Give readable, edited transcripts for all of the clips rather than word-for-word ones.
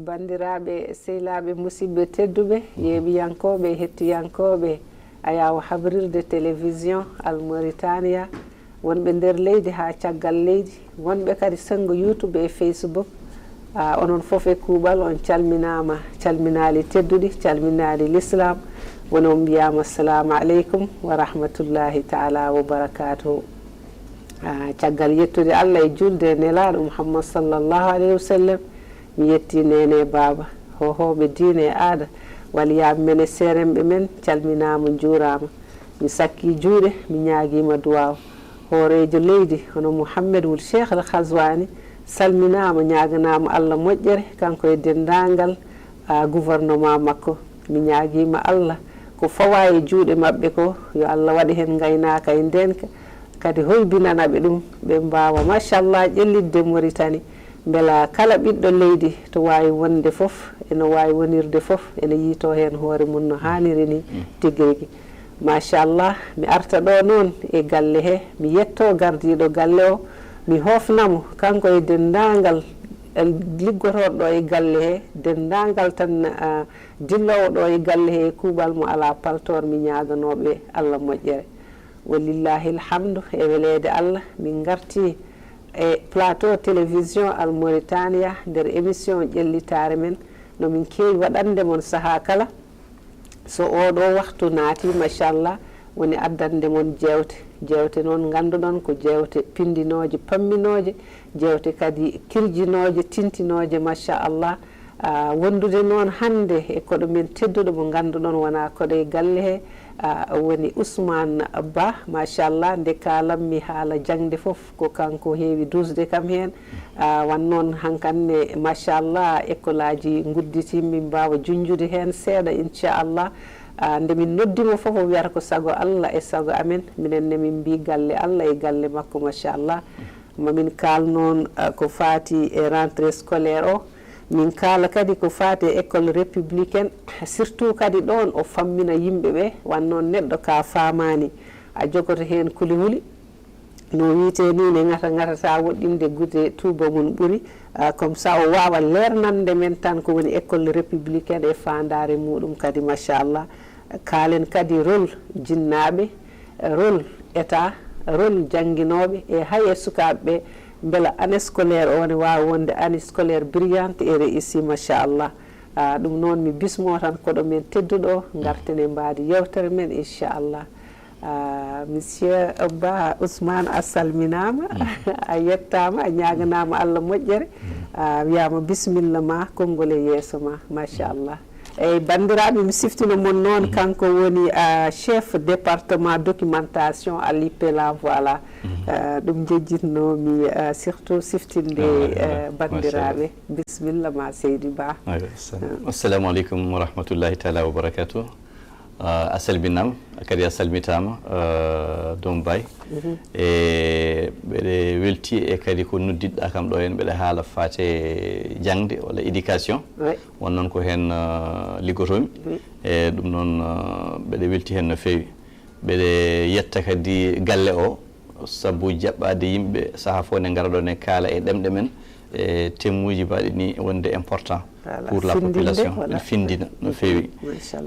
bandiraɓe sehilaɓe musidɓe tedduɓe yeeɓiyankoɓe hettiyankoɓe ayaw habrirde télévision Al Mauritania wonɓe nder leydi ha caggal leydi wonɓe kadi sengo YouTube e Facebook onon foof e kuuɓal on calminama calminali tedduɗi calminali l'islam wonon mbiyama assalamu aleykum wa rahmatullahi taala wa barakatuhu caggal yettude Allah e julde nelaɗo Muhammad sallallahu alayhi wa sallam mi yetti nene baba hohoɓe diine e aada waliyaɓe men e seremɓe men calminama juurama mi sakki juuɗe mi ñaaguima duwaw hoorejo leydi hono Mouhamed wul Cheikh al Khazwani salminama ñaganama Allah moƴƴere kanko e dendagal gouvernement makko mi ñaaguima Allah ko fawa e juuɗe mabɓe ko yo Allah waɗi hen gaynaka e ndenka kadi hoybinanaɓe ɗum ɓe mbawa machallah ƴellidde Mauritanie beela kala ɓiɗɗo leydi to wawi wonde foof ene wawi wonirde foof ene yiito hen hoore mum no hanniri ni tigui rigui machallah mi arta ɗo noon e galle he mi yetto gardiɗo galle o mi hofnamo kanko e dendagal liggotoɗo ɗo e galle he dendagal tan dillowo ɗo e galle he kuuɓal mo ala paltor mi ñaganoɓe Allah moƴƴere walillahi alhamdu e welede Allah min garti e plateau télévision Al Mauritania nder émission ƴellitare men nomin kewi waɗande mon saaha kala so oɗo waktu naati machallah woni addande mon jewte noon ganduɗon ko jewte pindinoje pamminoje jewte kadi kirjinoje tintinoje machallah wondude noon hande e koɗo men tedduɗo mo ganduɗon wona koɗo e galle he woni Ousmane Ba machallah nde kalammi haala jangde foof ko kanko heewi dusde kam hen wan noon hankanne machallah école aji gudditimi mbawa junjude hen seeɗa inchallah nde min noddimo foof o wiyata ko sago Allah e sago amen minenne min mbi galle Allah e galle makko machallah mamin kal noon ko fati e rentrée scolaire o min kala kadi ko fati e école républicaine surtout kadi ɗon o fammina yimɓeɓe wan noon neɗɗo ka famani a jogoto hen kulihuli no wiite ni ne gatata woɗɗinde gude tuuba mum ɓuuri comme ça o wawa lernande men tan ko woni école républicaine e fandare muɗum kadi machallah kalen kadi rôle jinnaɓe rôle état rôle jangguinoɓe e hay e sukaɓeɓe beela année scolaire o ne wawi wonde année scolaire brillante et réussi machallah ɗum noon mi bismo tan koɗo men tedduɗo gartene mbadi yewtere men inchallah monsieur Ba Ousmane a salminama a yettama a ñaganama Allah moƴƴere wiyama bisimilla ma konngol e yeeso ma machallah eyyi bandiraɓe mi siftino mon noon kanko woni chef département documentation à l'IPELA voilà ɗum jejjitnomi surtout siftinde bandiraɓe bisimilla ma Seydi Ba assalamu aleykum wa rahmatullahi taala wa barakatuh a salminama kadi a salmitama Dom Baye e ɓeɗe welti e kadi ko noddiɗɗa kam ɗo hen ɓeɗe haala fate jangde walla éducation won noon ko hen liggotomi e ɗum noon ɓeɗe welti hen no fewi ɓeɗe yetta kadi galle o saabu jaɓɓade yimɓe saaha fof nde gara ɗo ne kaala e ɗemɗe men e temmuji mbaɗi ni wonde important pour la population ene findina no fewi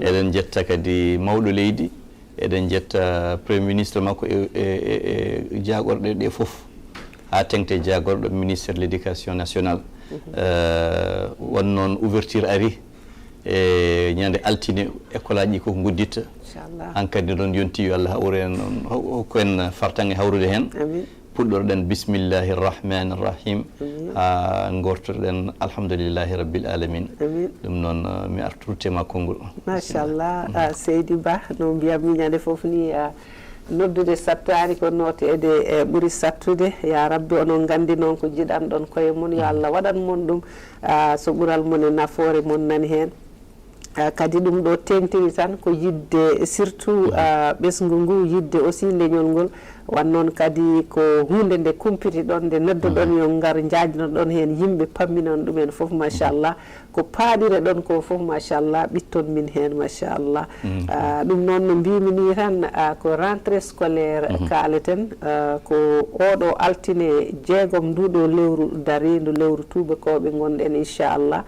eɗen jetta kadi mawɗo leydi eɗen jetta premier ministre makko e jagorɗe ɗe foof ha tengte jagorɗo ministére de l'éducation nationale won noon ouverture ari e ñande altine école aji koko gudditta hankkadi noon yonti yo Allah hawru en hokku en fartange hawrude hen puɗɗorɗen bismillahi rrahmani rrahim ha gortoɗen alhamdoulillahi rabbil alamin ɗum noon mi arturtema konngol machallah Seydi Ba no mbiyam ñande foof ni noddude sattani ko notede ɓuuri sattude ya rabbi onon gandi noon ko jiɗanɗon koye mon yo Allah waɗan mon ɗum so ɓuural mon e nafoore mon nani hen kadi ɗum ɗo tengtiri tan ko yidde surtout ɓesgu ngu yidde aussi leñol ngol wannoon kadi ko hunde nde kumpiti ɗon nde noddoɗon yo ngar jaajno ɗon heen yimɓe pamminon ɗumen fof machallah ko paaɗire ɗon ko fof machallah ɓitton min heen machallah ɗum noon no mbimi ni tan ko rentrée scolaire kaleten ko oɗo altine jeegom nduɗo lewru darindu lewru tubakoɓe gonɗen inchallah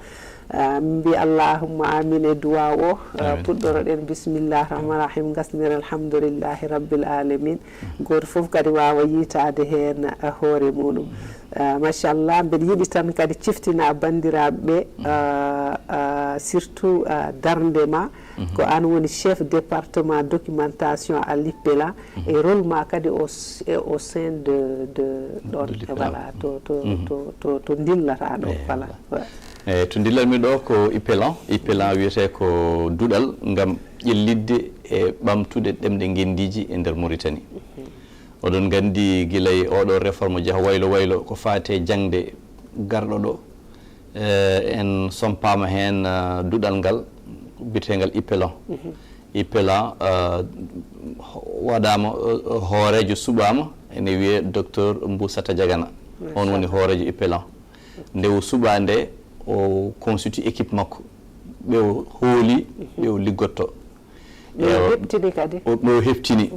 mbi allahumma amin e duwa o puɗɗoroɗen bisimillah rahman rahim gasnir alhamdoulillahi rabbil alamin goto foof kadi wawa yitade hen hoore muɗum machallah mbeɗa yiiɗi tan kadi ciftina bandiraɓe surtout darndema ko an woni chef département documentation à l'IPELA et rôle ma kadi au sein de ɗon voilà to dillata ɗo voilà eyyi to dillanmi ɗo ko IPELAN wiyete ko duɗal ngam ƴellidde e ɓamtude ɗemɗe gendiji e nder Mauritanie oɗon gandi guilay oɗo réforme jaaha waylo ko fate jangde garɗo ɗo en sompama hen duɗal ngal bitegal IPELAN waɗama hoorejo suɓama ene wiye docteur Mboussata Diagana on woni hoorejo IPELAN nde o suɓa nde o constitue équipe makko ɓe o hooli ɓe o liggotto ɓe o heftini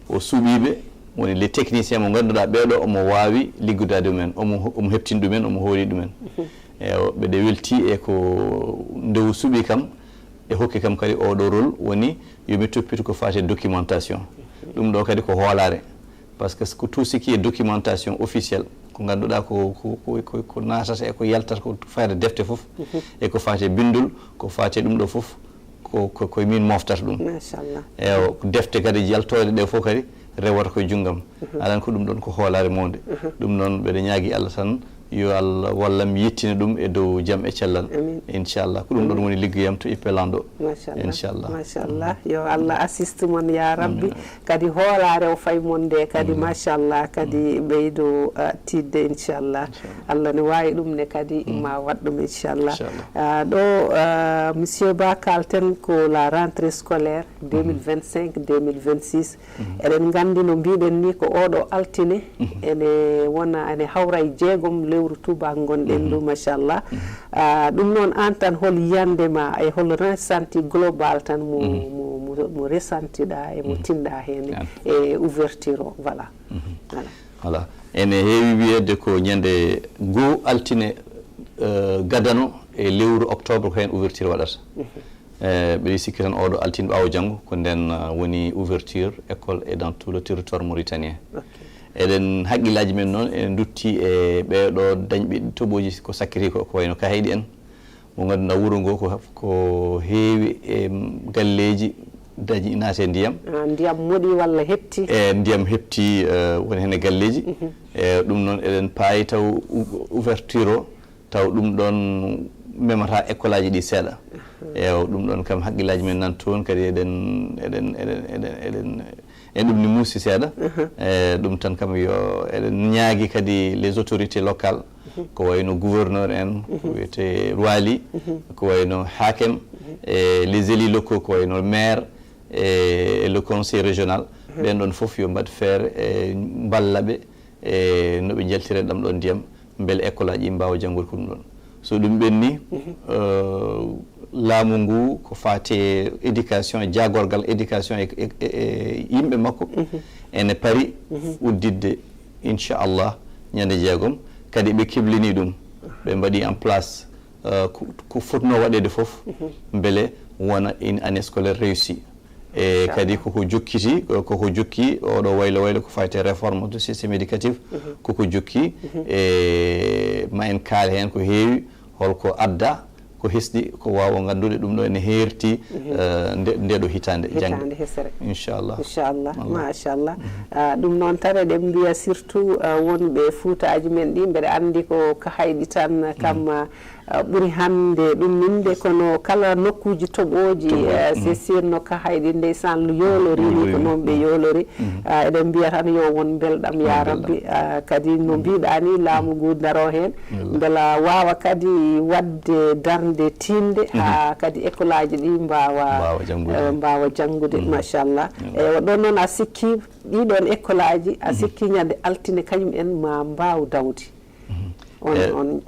o suuɓiɓe woni les techniciens mo ganduɗa ɓeɗo omo wawi liggudade ɗumen omo heftini ɗumen omo hooli ɗumen ɓeɗe welti e ko nde o suuɓi kam e hokki kam kadi oɗo rôle woni yomi toppito ko fate documentation ɗum ɗo kadi ko hoolare par ce que ko tout ce qui est documentation officielle ko ganduɗa ko natata e ko yaltata ko fayde defte fof e ko fate bindul ko fate ɗum ɗo fof koye min moftata ɗum machallah defte kadi yaltode ɗe fof kadi rewata koye junggam alan ko ɗum ɗon ko hoolare mawde ɗum noon mbeɗa ñaagui Allah tan yo Allah wallam yettina ɗum e dow jaam e cellal inchallah ko ɗum ɗon woni liggoyam to IPELAN ɗo inchallah machallah yo Allah assiste mon ya rabbi kadi hoolare o fay mon nde kadi machallah kadi ɓeydo tidde inchallah Allah ne wawi ɗum ne kadi ma wat ɗum inchallah ɗo monsieur Ba kalten ko la rentrée scolaire 2025-2026 eɗen gandi no mbiɗen ni ko oɗo altine ene wona ene hawra e jeegom lewru tuba gonɗen ɗum machallah ɗum noon an tan hol yandema e hol ressenti global tan mo resentiɗa e mo tinɗa hen e ouverture o voilà ene heewi wiyede ko ñande goo altine gadano e lewru octobre ko hen ouverture waɗata ɓeɗi sikki tan oɗo altine ɓawo janggo ko nden woni ouverture école et dans tout le territoire mauritanien eɗen haqqillaji men noon en dutti e ɓeɗo dañɓe toɓoji ko sakkiti ko wayno kahiɗi en mo ganduɗa wuuro ngo ko heewi e galleji dañi naate ndiyam moɗi walla hepti ndiyam hepti woni hen e galleji e ɗum noon eɗen paayi taw ouverture o taw ɗum ɗon memata école aji ɗi seeɗa ɗum ɗon kam haqqillaji men nan toon kadi eɗen ɗum ni muusi seeɗa ɗum tan kam yo eɗen ñaagui kadi les autorités locales ko wayno gouverneur en ko wiyete Roili ko wayno hakem e les élus locaux ko wayno maire e le conseil régional ɓen ɗon foof yo mbaɗ feere e ballaɓe e noɓe jaltire ɗam ɗon ndiyam beele école aji mbawa janggode ko ɗum ɗon so ɗum ɓenni laamu ngu ko fate éducation e jagorgal éducation e yimɓe makko ene paari uddidde inchallah ñande jeegom kadi ɓe keblini ɗum ɓe mbaɗi en place ko fotno waɗede foof beele wona une année scolaire réussi e kadi koko jokki oɗo waylo ko fayte réforme du système éducatif koko jokki e ma en kaali hen ko heewi holko adda ko hesɗi ko wawa gandude ɗum ɗo ene heerti ndeɗo hitande jangde hesere inchallah machallah ɗum noon tan eɗen mbiya surtout wonɓe Fuutaji men ɗi mbeɗa andi ko hayɗi tan kam ɓuri hande ɗum ninde kono kala nokkuji toɓoji c'est sûr no ka hayɗi ndeysan yolorini ko noon ɓe yolori eɗen mbiya tan yo won belɗam ya rabbi kadi no mbiɗa ni laamu ngu daro hen beela wawa kadi wadde darde tinde ha kadi école aji ɗi mbawa janggude machallah eyyi ɗon noon a sikki ɗiɗon école aji a sikki ñande altine kañum en ma mbaw dawdi on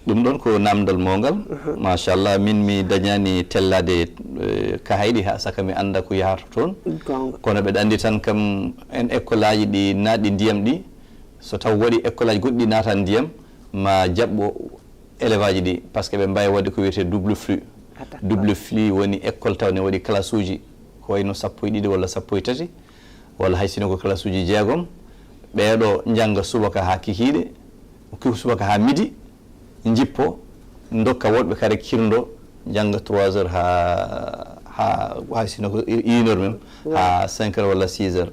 ɗum ɗon ko namdal mawgal machallah min mi dañani tellade ka hayɗi ha saka mi anda ko yahata toon kono ɓeɗa andi tan kam en école aji ɗi natɗi ndiyam ɗi so taw waɗi école aji goɗɗi nata ndiyam ma jaɓɓo élève aji ɗi par ce que ɓe mbawi wadde ko wiyete double flux woni école taw ne waɗi classe uji ko wayno 12 walla 13 walla hay sino ko classe uji 6 ɓeɗo jangga subaka ha kikiɗe subaka ha midi jippo dokka woɗɓe kare kirdo jangga 3 heures ha sino ko 1 heure même ha 5 heures walla 6 heures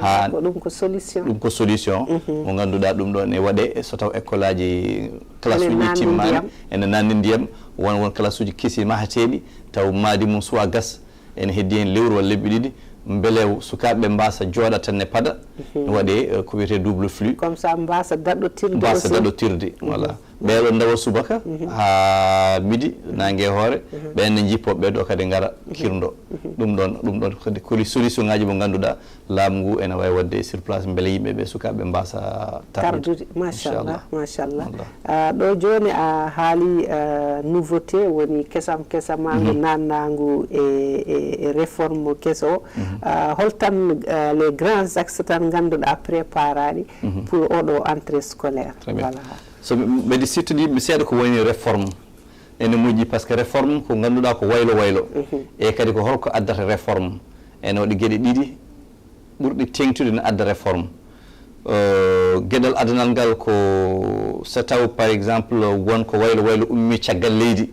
ha ɗum ko solution mo ganduɗa ɗum ɗon e waɗe so taw école aji classe uji timmani ene nanni ndiyam won classe uji kesi mahateɗi taw maadi mum suwa gas ene heddi hen lewru walla lebbi ɗiɗi beele sukaɓe mbasa jooɗa tan ne paɗa waɗe ko wiyete double flux comme ça mbasa daɗɗotirde voilà ɓeɗo dawa subaka ha midi nangue hoore ɓenne jippoɓe ɗo kadi gara kirdo ɗum ɗon kadi koli solution ngaji mo ganduɗa laamu ngu ene wawi wadde sur place beele yimɓeɓe sukaɓe mbasa tardude machallah ɗo joni a haali nouveauté woni kesam ngu nannagu e réforme keso o holtan les grands axes tan ganduɗa préparani pour oɗo entrée scolaire voilà so mbeɗi sittoɗiɓe seeɗa ko woni réforme ene moƴƴi par ce que réforme ko ganduɗa ko waylo e kadi ko holko addata réforme ene waɗi gueɗe ɗiɗi ɓurɗi tengtude ne adda réforme gueɗal adanal ngal ko so taw par exemple wonko waylo ummi caggal leydi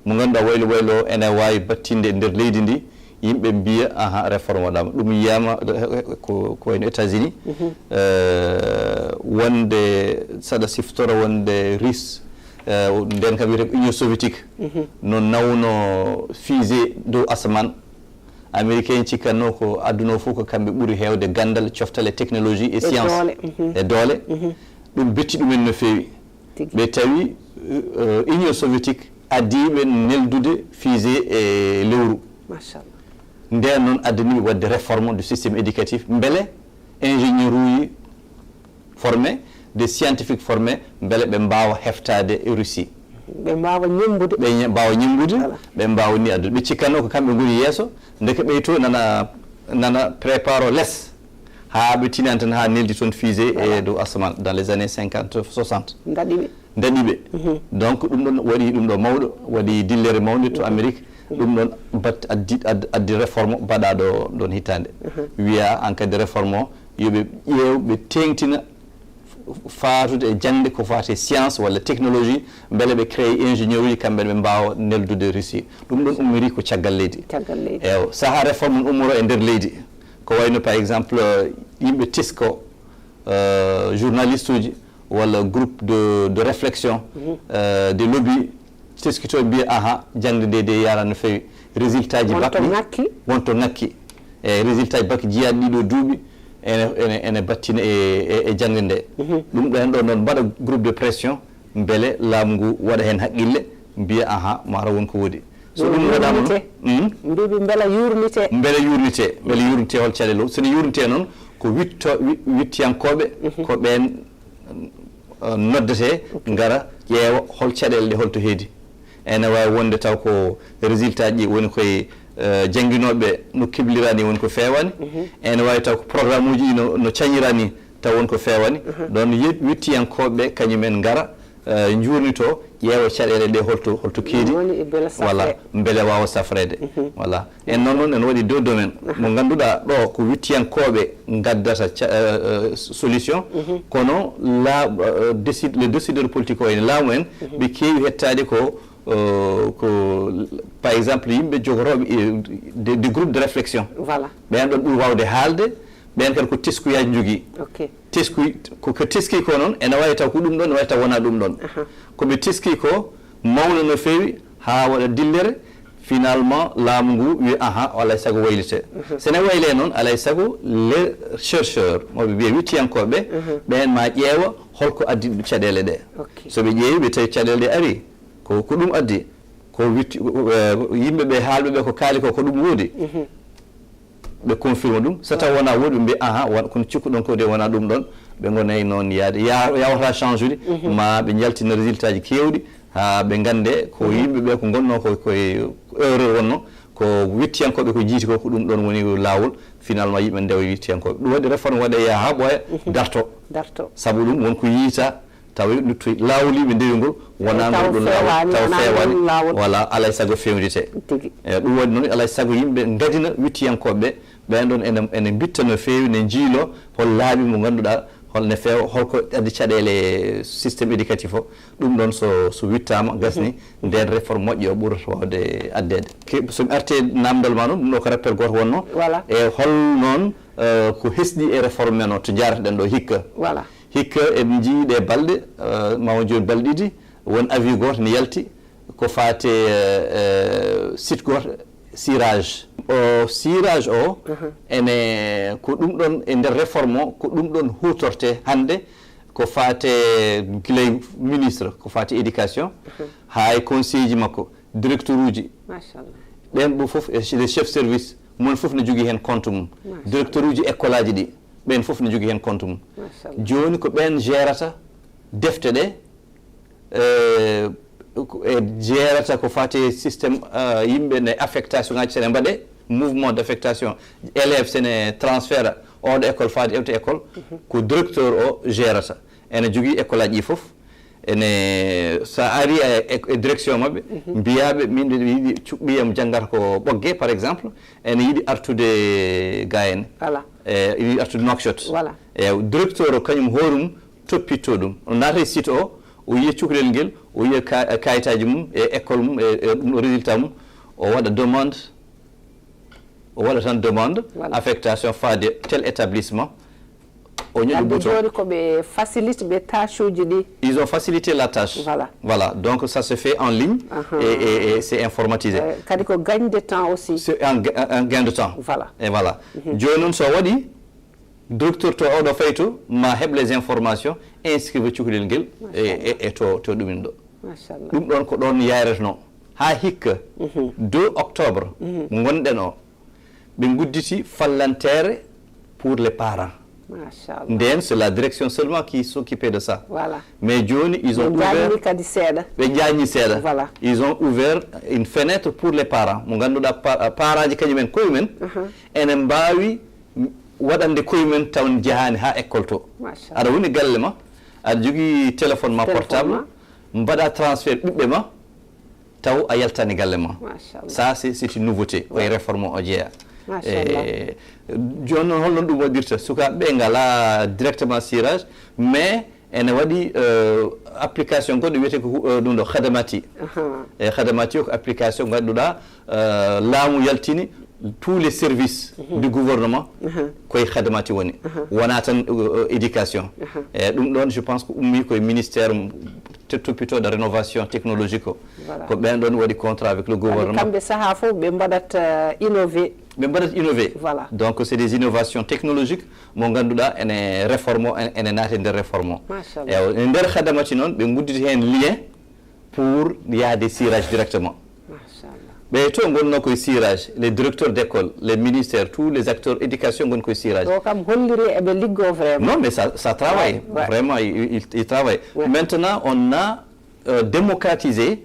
mo ganduɗa waylo ene wawi battinde e nder leydi ndi yimɓe mbiya réforme waɗama ɗum yiyama ko wayno États-Unis wonde saɗa siftora wonde russe nden kam wiyete union soviétique no nawno fusée dow asaman américain cikkanno ko adduno fof ko kamɓe ɓuuri hewde gandal coftale technologie et science e doole ɗum betti ɗumen no fewi ɓe tawi union soviétique addiɓe neldude fusée e lewru machallah nden noon addaniɓe wadde réforme du système éducatif beele ingénieur uji formé des scientifiques formé beele ɓe mbawa heftade Russie ɓe mbawa ñembude ɓe mbawa ni addude ɓe cikkanno ko kamɓe goni yesso deke ɓey to nana prépare less ha ɓe tinani tan ha neldi toon fusée e dow asaman dans les années 50 60 daɗiɓe donc ɗum ɗon waɗi ɗum ɗo mawɗo waɗi dillere mawde to Amérique ɗum ɗon addi réforme mbaɗa ɗon hitande wiya en cas de réforme o yoɓe ƴeew ɓe tengtina fatude e jangde ko fate science walla technologie beele ɓe créé ingénieur uji kamɓe ɓe mbawa neldude Russie ɗum ɗon ummiri ko caggal leydi eyo saaha réforme n ummoro e nder leydi ko wayno par exemple yimɓe tesko journaliste uji walla groupe de réflexion des lobby teskitoɓe mbiya jangde nde yara no fewi résultat ji bac wonto ngakki e résultat ji bac jiyaɗi ɗiɗo duuɓi ene battina e jangde nde ɗum ɗo hen ɗo noon mbaɗa groupe de pression beele laamu ngu waɗa hen haqqille mbiya mara wonko woodi so ɗum waɗama mbiɓe beele yurnite hol caɗele o sono yurnite noon ko wittiyankoɓe ko ɓen noddete gara ƴeewa hol caɗele ɗe holto heedi ene wawi wonde taw ko résultat ji woni koye jangguinoɓe no keblirani woni ko fewani ene wawi taw ko programme uji no cañirani taw woni ko fewani ɗon wittiyankoɓe kañumen gara jurnito ƴeewa caɗele ɗe holto keedi voilà beele wawa safrede voilà en noon en waɗi deux domaine mo ganduɗa ɗo ko wittiyankoɓe gaddata solution kono le décideur politique o ene laamu en ɓe keewi hettade ko par exemple yimɓe jogoroɓe des groupes de réflexion voilà ɓen ɗon ɓuuri wawde haalde ɓen kadi ko teskuyaji jogui ko teski ko noon ene wawi taw ko ɗum ɗon ne wawi taw wona ɗum ɗon koɓe teski ko mawna no feewi ha waɗa dillere finalement laamu ngu wi aha alay sago waylite sene wayle noon alay sago les chercheurs moɓe mbiya wittiyankoɓe ɓen ma ƴeewa holko addi ɗum caɗele ɗe so ɓe ƴeewi ɓe tawi caɗele ɗe ari ko ɗum addi ko witti yimɓe ɓe haalɓe ɓe ko kaali ko ɗum woodi ɓe confirme ɗum so taw wona woodi ɓe mbiya aha kono cikkuɗon ko de wona ɗum ɗon ɓe gonayi noon yaade yawata change ude ma ɓe jaltina résultat ji kewɗi ha ɓe gande ko yimɓe ɓe ko gonno koye erreur wonno ko wittiyankoɓe ko jiiti ko ɗum ɗon woni lawol finalement yimɓe ndewa wittiyankoɓe ɗum waɗi réforme waɗe yaha ha ɓooya darto saabu ɗum wonko yiita taw ɗutto lawoliɓe ndewi ngol wonano ɗum lawol taw fewani voilà alay saago fewnidete eyyi ɗum waɗi noon alay saago yimɓe gadina wittiyankoɓe ɓen ɗon ene bitta no fewi ne jiilo hol laaɓi mo ganduɗa holne feewa holko addi caɗele systéme éducatif o ɗum ɗon so wittama gasni nden réforme moƴƴo o ɓurata wawde addede somi arte namdal ma noon ɗum ɗo ko rappel goto wonno e hol noon ko hesɗi e réforme men o to jarateɗen ɗo hikka hikka en jiiɗe balɗe mawo joni balɗe ɗiɗi won avis goto ne yalti ko fate site goto cirage o cirage o ene ko ɗum ɗon e nder réforme o ko ɗum ɗon hutorte hande ko fate guilay ministre ko fate éducation hay conseil ji makko directeur uji ɓen ɓe foof les chef service mon foof ne jogui hen compte mum directeur uji école aji ɗi ɓen foof ne jogui hen compte mum joni ko ɓen gérata defte ɗe e jeerata ko fati système yimɓe ne affectation ngaji sene mbaɗe mouvement d' affectation élève sene transfert oɗo école faade ewte école ko directeur o gérata ene jogui école aji ɗi foof ene sa ari e direction mabɓe mbiyaɓe min yiiɗi cuɓɓiyam janggata ko ɓoggue par exemple ene yiiɗi artude ga en yiiɗi artude Nouakchott e directeur o kañum hoorumum toppitto ɗum o naata e site o yiya cukalel ngel o yiya kayitaji mum e école mum e ɗum ɗo résultat mum o waɗa demande o waɗa tan demande affectation faade tel établissement o ñoƴi bouton joni ko ɓe facilite ɓe tâche uji ɗi ils ont facilité la tâche voilà donc ça se fait en ligne et c'est informatisé kadi ko gagne de temps aussi c'est un gain de temps et voilà joni noon so waɗi docteur to oɗo fayto ma heɓ les informations inscrire cukalel ngel e to ɗumin ɗo ɗum ɗon ko ɗon yayretno ha hikka 2 octobre gonɗen o ɓe gudditi fallantere pour les parents nden c'est la direction seulement qui s'occupait de ça mais joni ils ont ouvert ɓe jañi seeɗa ils ont ouvert une fenêtre pour les parents mo ganduɗa parents ji kañumen koyemumen ene mbawi waɗande koyemumen taw jahani ha école to aɗa woni galle ma aɗa jogui téléphone ma portable mbaɗa transfert ɓiɓɓe ma taw a yaltani galle ma ça c'est une nouveauté koye réforme o jeeya joni noon holno ɗum waɗirta sukaɓe ɓe ngala directement cirage mais ene waɗi application goɗɗo wiyete ko ɗum ɗo khadamati e khadamati o ko application ganduɗa laamu yaltini tous les services du gouvernement koye khadamati woni wona tan éducation e ɗum ɗon je pense ko ummi koye ministère toppitoɗo rénovation technologique o ko ɓen ɗon waɗi contrat avec le gouvernement kamɓe saaha fof ɓe mbaɗat innové donc c'est des innovations technologiques mo ganduɗa ene réforme o ene naati nder réforme o e nder khadamati noon ɓe gudditi hen lien pour yaade cirage directement ɓe to gonno koye cirage les directeurs d' école les ministères tous les acteurs éducation gon koye cirage o kam holliri eɓe liggo vraiment non mais ça travaille vraiment il travaille maintenant on a démocratisé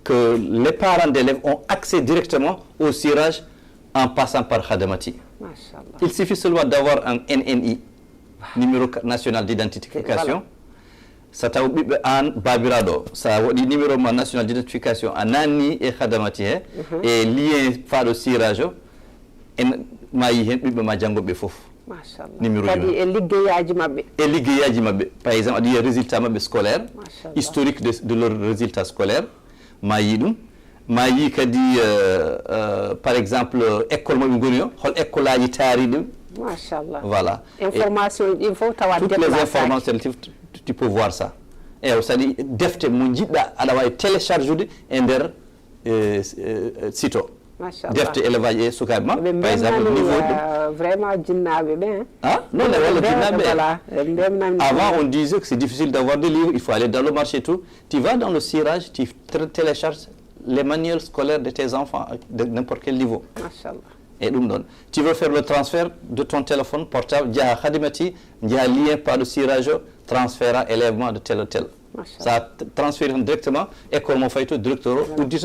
que les parents d'élèves ont accès directement au cirage en passant par Khadamati. Il suffit seulement d'avoir un NNI, numéro national d'identification. Ça t'a oublié un babirado, ça a dit numéro national d'identification, un ANI et Khadamati, et lié par le cirage, et ma django befouf. Numéro et liggéeyaji mabbe par exemple adi résultat mabbe scolaire historique de leur résultat scolaire ma yidum ma yi kadi par exemple école mo goni yo hol école aji taari dum machallah voilà information il faut tawat toutes les informations tu peux voir ça c'est-à-dire defte mo jiɗɗa aɗa wawi télécharge e nder site o defte élevage e sukaɓe ma par exemple niveau vraiment jinnaɓe ɓe non walla jinnaɓe avant on disait que c'est difficile d'avoir des livres, il faut aller dans le marché et tout. Tu vas dans le cirage, tu télécharges les manuels scolaires de tes enfants de n'importe quel niveau. Et tu veux faire le transfert de ton téléphone portable, il y a un lien par le cirage, transfert élèvement de tel ou tel. Ça transfère directement, et comme on fait tout directeur, ou dit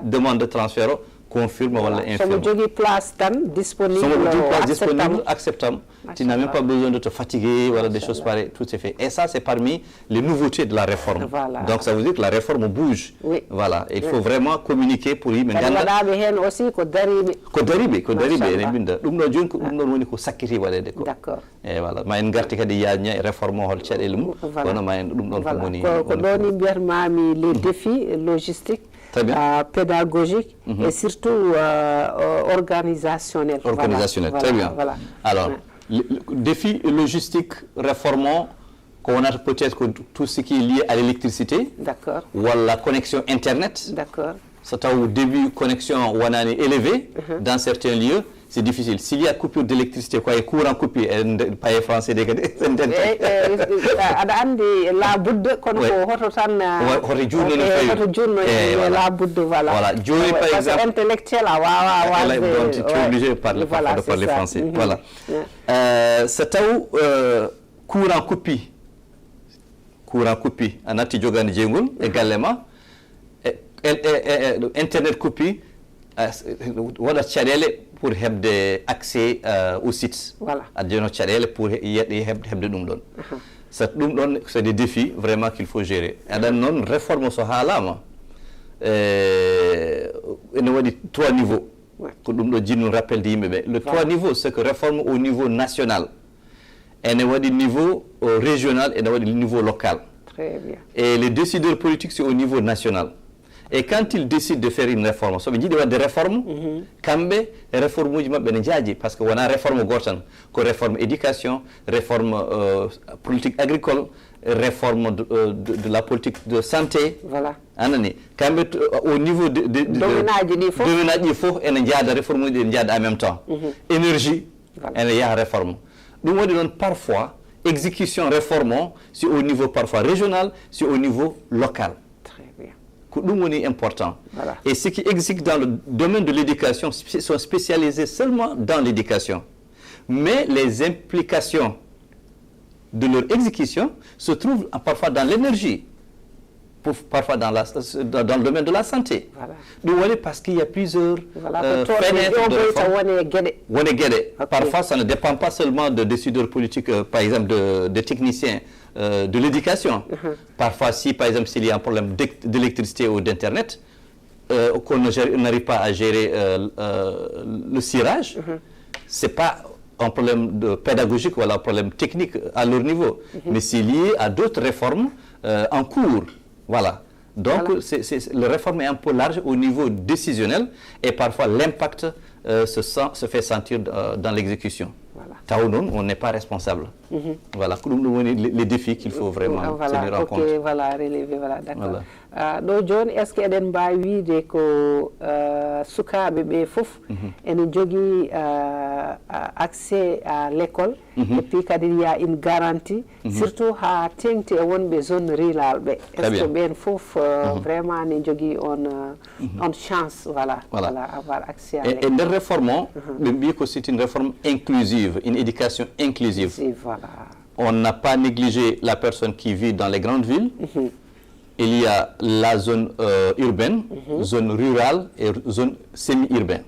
demande de transfert, confirme ou infirme. Sur place disponible, acceptable. Tu n'as même pas besoin de te fatiguer, voilà, des choses pareilles, tout est fait. Et ça, c'est parmi les nouveautés de la réforme. Donc, ça veut dire que la réforme bouge. Voilà, il faut vraiment communiquer pour y mettre. D'accord. Et voilà, ma ngarti kadi yaña réforme hol caɗele mum wono ma en ɗum ɗon ko woni ko ɗoni mbiyatmami les défis logistiques pédagogiques et surtout organisationnels. Organisationnels, très bien. Alors, défi logistique réformant qu'on a peut-être tout ce qui est lié à l'électricité. D'accord. Ou à la connexion Internet. D'accord. C'est au début connexion wanani élevée dans certains lieux. C'est difficile. S'il y a coupure d'électricité, quoi, et courant coupé, pas français de la boude qu'on voilà. Par exemple, intellectuel, tu es obligé de parler français. Voilà. C'est où courant coupé. Courant coupé. En a Jogan Djengul également. Internet coupé. Voilà, pour avoir accès au site. Voilà. Pour c'est des défis vraiment qu'il faut gérer. Et dans notre réforme sur Halama, il y a 3 niveaux. Le 3 niveaux, c'est que réforme au niveau national. Et il y a des niveaux régional et il y a des niveaux local. Très bien. Et les décideurs politiques, c'est au niveau national. Et quand ils décident de faire une réforme, ça veut dire des réformes, parce qu'on a réforme gortan, réforme éducation, réforme politique agricole, réforme de la politique de santé. Voilà. Au niveau de réforme en même temps. Énergie, il y a réforme. Donc parfois, exécution réforme, c'est au niveau parfois régional, c'est au niveau local. C'est important. Voilà. Et ceux qui exécutent dans le domaine de l'éducation sont spécialisés seulement dans l'éducation. Mais les implications de leur exécution se trouvent parfois dans l'énergie, parfois dans le domaine de la santé. Voilà. Parce qu'il y a plusieurs fenêtres de réforme. Parfois, ça ne dépend pas seulement de décideurs politiques, par exemple de techniciens de l'éducation. Parfois, si par exemple s'il y a un problème d'électricité ou d'internet, qu'on n'arrive pas à gérer le cirage, c'est pas un problème pédagogique ou un problème technique à leur niveau, mais c'est lié à d'autres réformes en cours. Voilà. Donc, le réforme est un peu large au niveau décisionnel et parfois l'impact se fait sentir dans l'exécution. Voilà. On n'est pas responsable. Voilà, les défis qu'il faut vraiment tenir en compte. Voilà, relever, voilà, d'accord. Donc, John, est-ce qu'il y a des bails que Soukabe Befouf et nous jogi accès à l'école et puis qu'il y a une garantie, surtout à Tiengte et une zone rurale. Est-ce que Ben Fouf vraiment nous jogi une chance, voilà, avoir accès à l'école. Et les réformes, c'est une réforme inclusive, une éducation inclusive. Voilà. On n'a pas négligé la personne qui vit dans les grandes villes. Il y a la zone urbaine, zone rurale et zone semi-urbaine.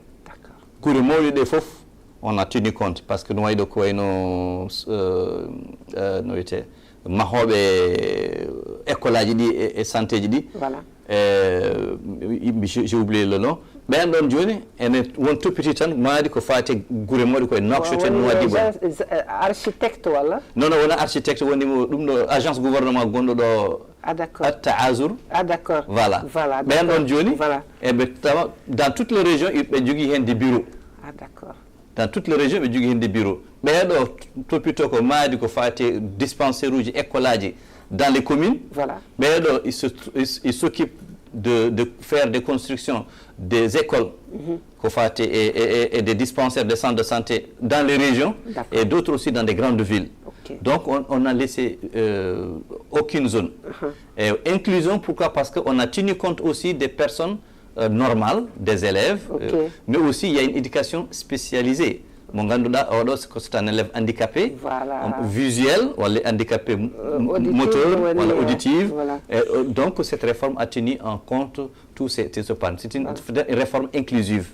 On a tenu compte parce que nous avons et santé. J'ai oublié le nom. Ben don joni ene won toppiti tan maadi ko faati gure moɗi koye nokchoten noadi bon architecte walla non wona architecte woni ɗum ɗo agence gouvernement gonɗo ɗo Taazur d'accord voilà ben don joni eɓe tawa dans toutes les régions ɓe jogui hen des bureaux d'accord dans toutes les régions ɓe jogui hen des bureaux ɓeɗo toppito ko maadi ko faati dispensaire uji école aji dans les communes. Voilà. Mais alors, ils s'occupent de faire des constructions des écoles et des dispensaires de centres de santé dans les régions et d'autres aussi dans des grandes villes. Okay. Donc, on n'a laissé aucune zone. Et inclusion, pourquoi? Parce qu'on a tenu compte aussi des personnes normales, des élèves, mais aussi il y a une éducation spécialisée. C'est un élève handicapé, visuel, ou handicapé moteur, auditif. Donc, cette réforme a tenu en compte tous ces paramètres. C'est une réforme inclusive,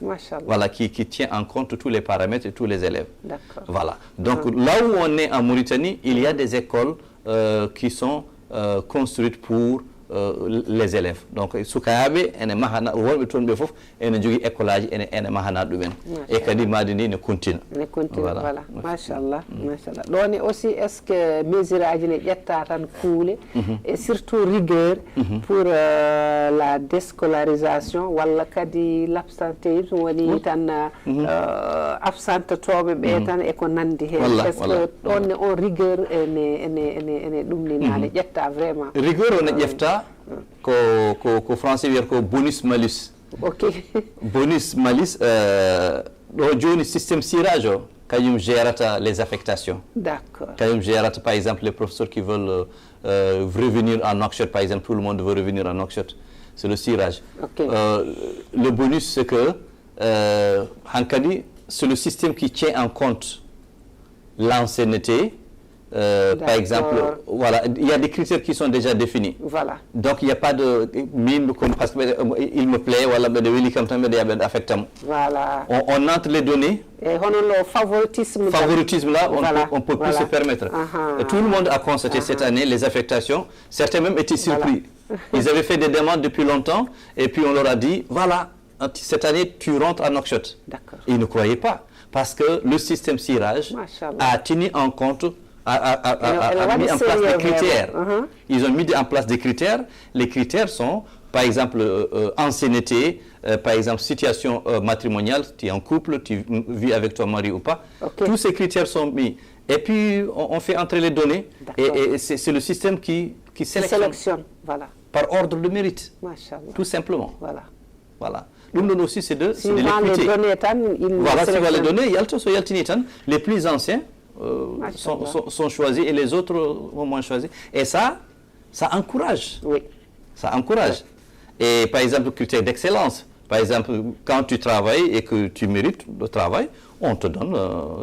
voilà, qui tient en compte tous les paramètres et tous les élèves. Voilà. Donc, là où on est en Mauritanie, il y a des écoles qui sont construites pour les élèves. Donc, sukabe ene mahana wolbe ton be fof ene jogi écolaji ene mahana dumen et kadi madini ne continue. Voilà. Machallah, machallah. Donc aussi est-ce que mesure aji ne jetta tan kuule et surtout rigueur pour la déscolarisation walla kadi l'absentéisme woni tan absente tobe be tan e ko nandi hen est-ce que on rigueur ene dum ni nane jetta vraiment rigueur on jefta ko français wiyer ko bonus malus. Bonus malus joni système cirage kayum gérata les affectations. D'accord. Kayum gérata par exemple les professeurs qui veulent revenir en Nouakchott, par exemple tout le monde veut revenir en Nouakchott, c'est le cirage. Le bonus c'est que hankadi c'est le système qui tient en compte l'ancienneté. Par exemple, voilà, il y a des critères qui sont déjà définis. Voilà. Donc il n'y a pas de mine comme parce qu'il me plaît, voilà, voilà. On entre les données. Et on a le favoritisme. Favoritisme là, on ne peut plus se permettre. Et tout le monde a constaté cette année les affectations. Certains même étaient surpris. Ils avaient fait des demandes depuis longtemps et puis on leur a dit, voilà, cette année tu rentres à Nouakchott. Ils ne croyaient pas parce que le système cirage a tenu en compte a mis en place des critères. Ils ont mis en place des critères. Les critères sont, par exemple, ancienneté, par exemple, situation matrimoniale, tu es en couple, tu vis avec ton mari ou pas. Tous ces critères sont mis. Et puis, on fait entrer les données. Et c'est le système qui sélectionne voilà. par ordre de mérite. Tout simplement. Voilà. L'une aussi, c'est de l'équité. Voilà, si on va les donner, il y a les plus anciens sont choisis et les autres ont moins choisi. Et ça encourage. Oui. Ça encourage. Et par exemple, critère d'excellence. Par exemple, quand tu travailles et que tu mérites le travail, on te donne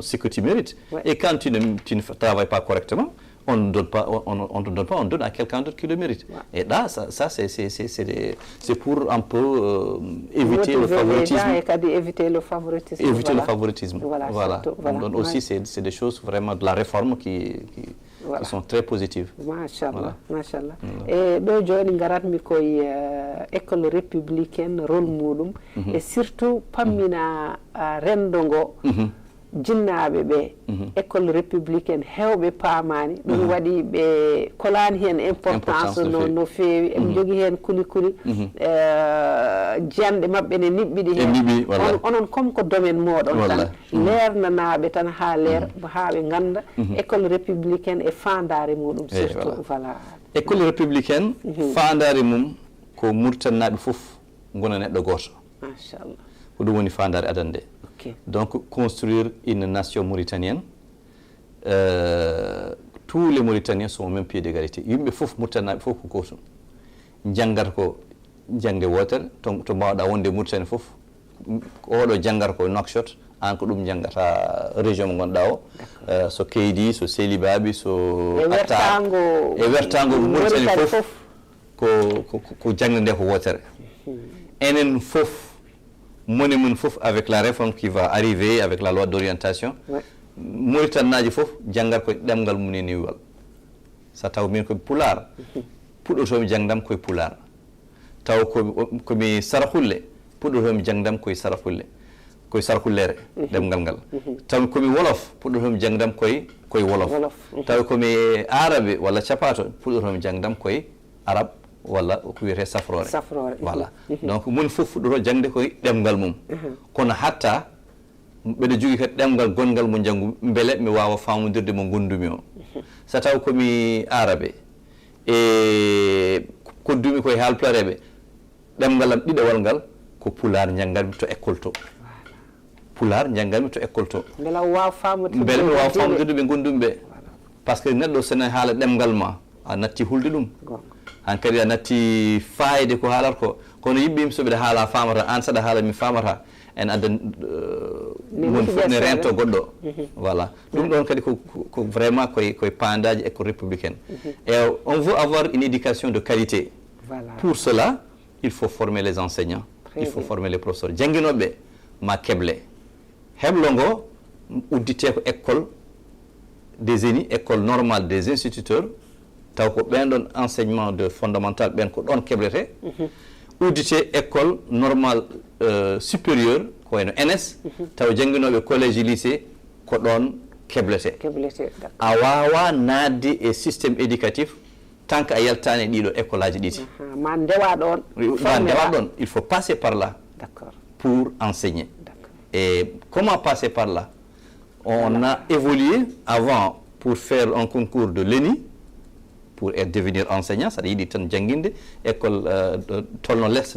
ce que tu mérites. Et quand tu ne travailles pas correctement, on ne donne pas, on donne à quelqu'un d'autre qui le mérite. Et là, ça c'est pour un peu éviter le favoritisme. Éviter le favoritisme. Éviter le favoritisme. Voilà. On donne aussi, c'est des choses vraiment de la réforme qui sont très positives. Machallah. Et donc, je ngaratmi koy école républicaine rôle mudum et surtout pamina rendongo jinnaɓe ɓe école républicaine hewɓe paamani ɗum waɗi ɓe kolani hen importance no feewi eɓe jogui hen kuli jiyanɗe mabɓe ne niɓɓiɗi hen onon comme ko domaine moɗon tan leernanaɓe tan ha leer ha ɓe ganda école républicaine e fandare muɗum surtout voilà. École républicaine fandare mum ko murtannaɓe foof gona neɗɗo goto machallah ko ɗum woni fandare adande. Donc, construire une nation mauritanienne, tous les Mauritaniens sont au même pied d'égalité. Il faut que jangar ko jangde wotere to mbawɗa wonde Mauritanie fof oɗo jangar ko Nouakchott an ko ɗum jangata région mo gonɗa o so Keydi so Sélibaɓe so Atta e wertago Mauritanie fof ko jangde nde ko wotere enen fof Monemun fof avec la réforme qui va arriver avec la loi d'orientation Mauritanie fof jangar ko demgal mum ni wal sa taw min ko pular puɗɗotomi jangdam koye pular taw komi sarahulle puɗɗotomi jangdam koye sarahullere demgal ngal taw komi wolof puɗɗotomi jangdam koye wolof taw komi arabe walla capato puɗɗotomi jangdam koye arab walla ko wiyete safrore voilà donc mun fof fuɗɗoto jangde koye ɗemgal mum kono hatta mbeɗa jogui kadi ɗemgal gongal mo janggu beele mi wawa famodirde mo gondumi o so taw komi arabe e koddumi koye haalplareɓe ɗemngal am ɗiɗawal ngal ko pular jannganmi to école to pular jannganmi to école to beele mi wawa famtude ɓe gondumi ɓe par ce que neɗɗo sene haala ɗemngal ma a natti hulde ɗum han kadi a natti fayde ko haalata ko kono yimɓe so ɓeɗa haala famata an saɗa haala mi famata en adda mon fof ne rento goɗɗo voilà ɗum ɗon kadi ko vraiment koye pandaji école républicaine et on veut avoir une éducation de qualité. Pour cela il faut former les enseignants, il faut former les professeurs. Janguinoɓe ma keble heblo ngo uddite ko école des ENI, école normale des instituteurs, taw ko ɓen ɗon enseignement de fondamental ɓen ko ɗon keblete uddite école normale supérieure ko wayno NS taw janguinoɓe collège lycée ko ɗon keblete a wawa nadde e système éducatif tant que a yaltani ɗiɗo école aji ɗiɗi ma ndewa ɗon il faut passer par là pour enseigner. Et comment passer par là? On a évolué avant pour faire un concours de l'ENI pour devenir enseignant, ça dit tan janginde école tolno les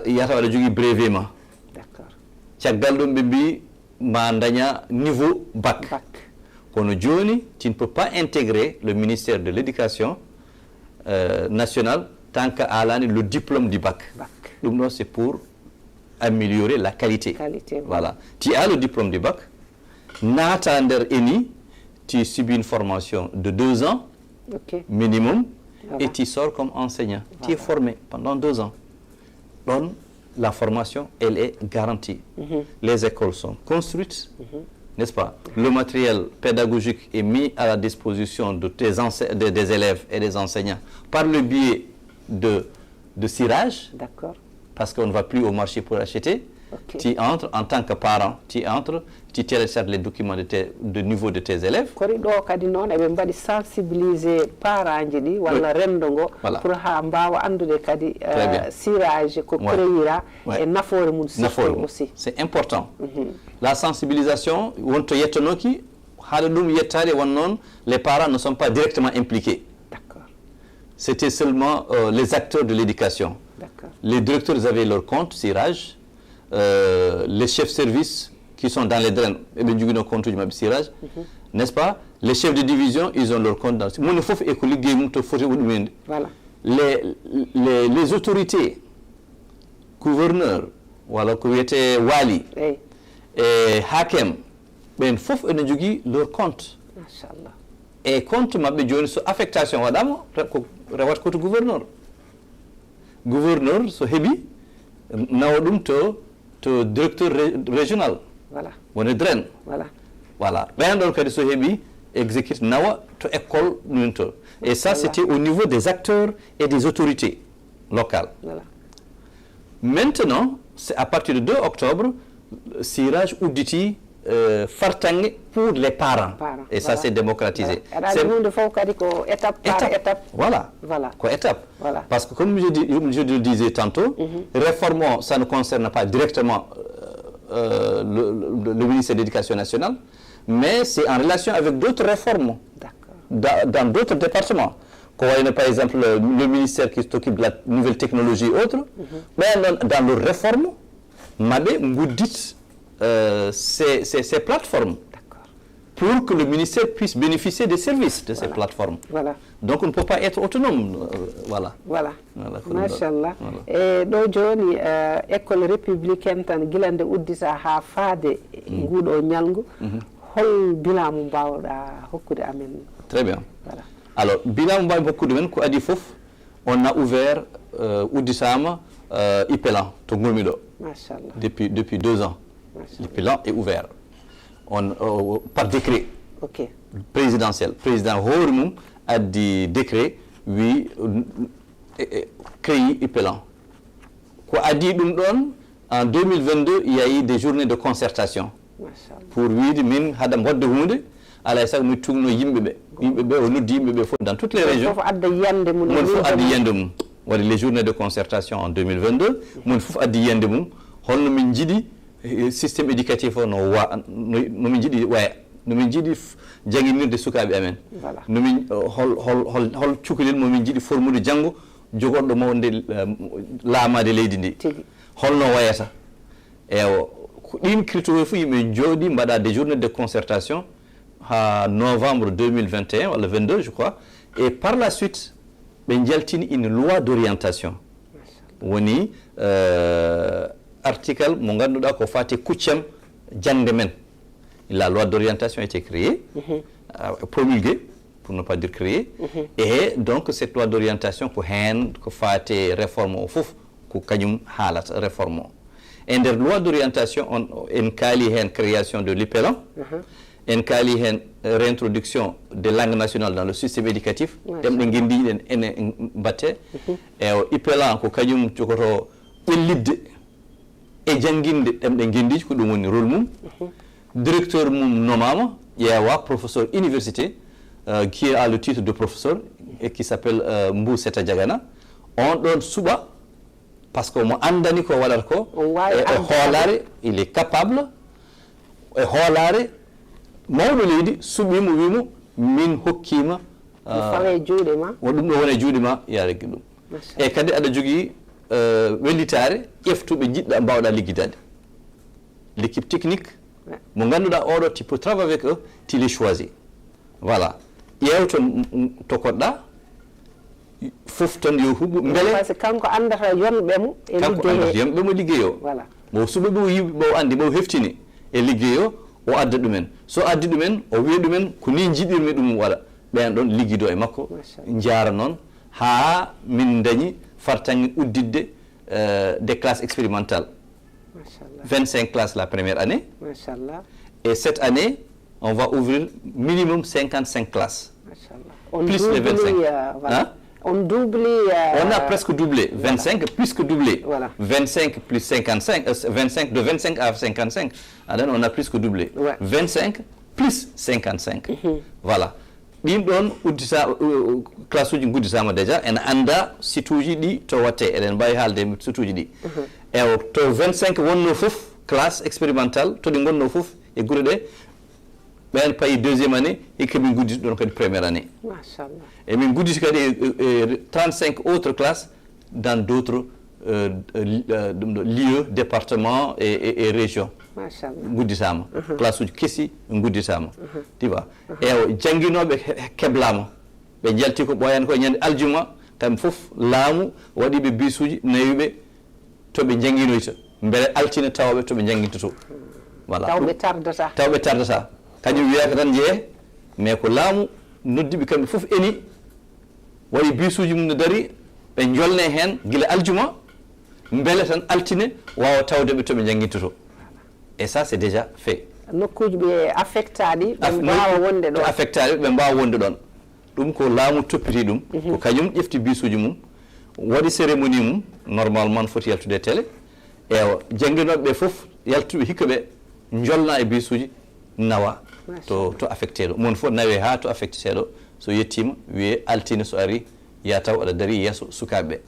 yata wala jogi brevet ma. D'accord. Caggal dum be bi ma daña niveau bac. Kono joni tu ne peux pas intégrer le ministère de l'éducation nationale tant que alani le diplôme du bac. Donc non, c'est pour améliorer la qualité. Voilà. Tu as le diplôme du bac. Nata nder ENI, tu subis une formation de 2 ans minimum et tu sors comme enseignant. Tu es formé pendant 2 ans. Donc, la formation, elle est garantie. Les écoles sont construites, n'est-ce pas? Le matériel pédagogique est mis à la disposition des élèves et des enseignants par le biais de cirage. D'accord. Parce qu'on ne va plus au marché pour acheter. Tu entres en tant que parent, tu télécharges les documents de niveau de tes élèves. Voilà. Sensibiliser parents pour cirage aussi. C'est important. La sensibilisation, les parents ne sont pas directement impliqués. C'était seulement les acteurs de l'éducation. Les directeurs avaient leur compte cirage. Les chefs de service qui sont dans les drains, n'est-ce pas? Les chefs de division, ils ont leur compte dans voilà. Les autorités, gouverneurs, voilà, wali, et hakem, ben fof leur compte. Et compte mabbe joni so affectation wadama rewat ko to gouverneur so hebi nawadum to directeur régional. Voilà. On est drain. Voilà. Ben donc kadi so hebi exécute nawa to école nunto. Et ça c'était au niveau des acteurs et des autorités locales. Voilà. Maintenant, c'est à partir du 2 octobre, cirage udditi fartang pour les parents. Et ça c'est démocratisé. Étape par étape. Voilà. Étape. Parce que comme je le disais tantôt, réformons, ça ne concerne pas directement le ministère de l'Éducation nationale, mais c'est en relation avec d'autres réformes dans d'autres départements. Par exemple, le ministère qui s'occupe de la nouvelle technologie et autres, dans leurs réformes, ces plateformes pour que le ministère puisse bénéficier des services de ces plateformes. Voilà. Donc on ne peut pas être autonome. Voilà. Machallah. Et donc, Johnny, école républicaine, Gilande Oudissa ha fade ngudo nyalgu, hol bilan mbawda hokkude amen. Très bien. Voilà. Alors, bilan mbawda hokkude men ko adi fof, on a ouvert Oudissama Ipelan to Gomido. Machallah. Depuis 2 ans. Le bilan est ouvert. Par décret présidentiel. Président Hormum a dit décret, oui, créé Ipelan. Quoi a dit en 2022, il y a eu des journées de concertation. Pour lui, dans toutes les régions. Les journées de concertation en 2022, système éducatif nomin jiiɗi janginirde sukaɓe amen nomin hol cukalel momin jiiɗi formude janggo jogorɗo mawde laamade leydi ndi holno wayata ko ɗin critère fu yimɓe jooɗi mbaɗa des journées de concertation ha novembre 2021 walla 22 je crois et par la suite ɓe jaltini une loi d'orientation woni article mo ganduɗa ko fati kuccam jangde men. La loi d'orientation a été créée, promulguée, pour ne pas dire créée, et donc cette loi d'orientation ko hen ko fati réforme o fof ko kañum haalat réforme o. Et der loi d'orientation en kaali hen création de l'IPELAN, en kaali hen réintroduction des langues nationales dans le système éducatif, ɗemɗe guindiɗen ene batte, e IPELAN ko kañum jogoto ƴellidde e janginde ɗemɗe guindiji ko ɗum woni rôle mum. Directeur mum nomama ƴeewa professeur université qui a le titre de professeur et qui s'appelle Mbou Seta Diagana. On ɗon suɓa parce que mo andani ko waɗata ko e hoolare il est capable e hoolare mawɗo leydi suɓimo wimo min hokkima ɗum ɗo wone juuɗe ma ya reggi ɗum e kadi aɗa jogui wellitare ƴeftuɓe jiɗɗa mbawɗa liggidade l'équipe technique mo ganduɗa oɗo tu peux travailler avec eux tu les choisis voilà ƴewto tokoɗɗa fof ton yo huɓɓu beele parce que kanko andata yonɓemo e yonɓe mo liggey o mo suɓa ɓe o yiɓe ɓe o andi ɓe o heftini e liggey o adda ɗumen so addi ɗumen o wiya ɗumen ko ni jiɗirmi ɗum waɗa ɓen ɗon liggido e makko jaara noon ha min dañi fartangi uddidde des classes expérimentales 25 classes la première année et cette année on va ouvrir minimum 55 classes plus les 25 on double on a presque doublé 25 plus que doublé 25 plus 55 25 de 25 à 55 alors on a plus que doublé 25 plus 55 voilà ɗin ɗon uddita classe uji gudditama déjà en anda site uji ɗi to watte eɗen mbawi haalde site uji ɗi e to 25 wonno fof classe expérimentale to ɗi gonno fof e guure ɗe ɓen payi deuxième année hikka min gudditi ɗon kadi première année machallah et min gudditi kadi 35 autres classes dans d'autres lieux départements et régions gudditama classe uji kessi gudditama tu vois e janguinoɓe keblama ɓe jalti ko ɓoyani ko ñande aljuma kamɓe fof laamu waɗiɓe bisuji nawiɓe toɓe janguinoyta beele altine tawaɓe toɓe janguinta to voilà tawɓe tardata kañum wiyaka tan jeye mais ko laamu noddiɓe kamɓe fof eni waɗi bisuji mum ne daari ɓe jolne hen guila aljuma beele tan altine wawa tawdeɓe toɓe janguinta to et ça c'est déjà fait nokkuji ɓe affectaɗi ɓe mbawa wonde ɗon affectaɗi ɓe mbawa wonde ɗon ɗum ko laamu toppiti ɗum ko kañum ƴefti bisuji mum waɗi cérémonie mum normalement foti yaltude télé e janguinoɓe ɓe foof yaltuɓe hikka ɓe jolna e bisuji nawa to affecté ɗo mon fof nawe ha to affecté ɗo so yettima wiye altine so ari ya taw aɗa daari yesso sukaɓe ɓe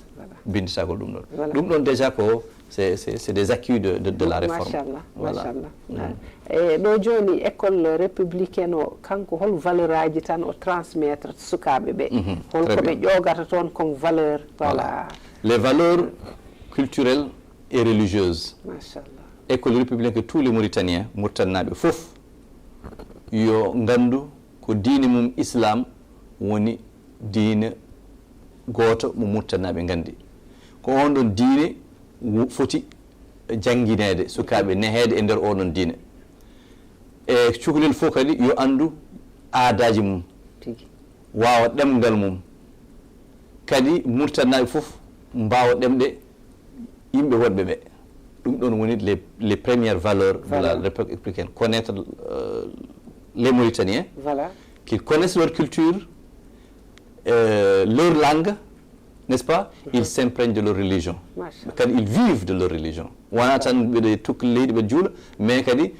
binditagol ɗum ɗon ɗum ɗon déjà ko c'est des acquis de la réforme machallah e ɗo joni école républicaine o kanko hol valeur aji tan o transmettre sukaɓe ɓe holko ɓe ƴogata toon comme valeur voilà les valeurs culturelles et religieuses machallah école républicaine que tous les Mauritaniens murtannaɓe fof yo gandu ko diine mum islam woni diine goto mo murtannaɓe gandi ko on ɗon diine foti janguinede sukaɓe nehede e nder oɗon diine e cukalel fof kadi yo andu aadaji mum wawa ɗemgal mum kadi murtannaɓe fof mbawa ɗemɗe yimɓe wonɓe ɓe ɗum ɗon woni les premières valeurs de la République africaine connaître les Mauritaniens qu'ils connaissent leur culture leur langue n'est-ce pas ils s'imprègnent de leur religion kadi ils vivent de leur religion wona tan ɓeɗe tukka leydi ɓe juula mais kadi